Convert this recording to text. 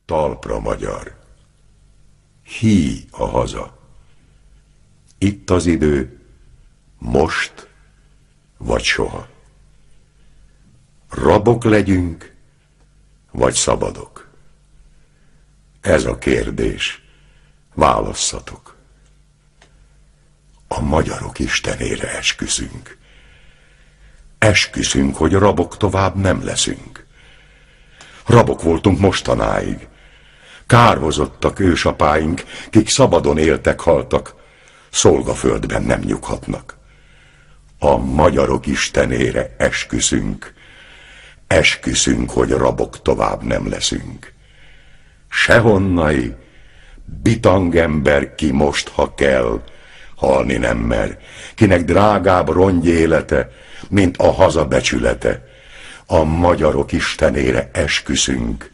Talpra magyar. Hí a haza. Itt az idő, most vagy soha. Rabok legyünk, vagy szabadok? Ez a kérdés. Válasszatok. A magyarok istenére esküszünk. Esküszünk, hogy rabok tovább nem leszünk. Rabok voltunk mostanáig. Kárhozottak ősapáink, kik szabadon éltek, haltak, szolgaföldben nem nyughatnak. A magyarok istenére esküszünk. Esküszünk, hogy rabok tovább nem leszünk. Sehonnai, bitang ember ki most, ha kell, halni nem mer, kinek drágább rongy élete, mint a haza becsülete. A magyarok istenére esküszünk.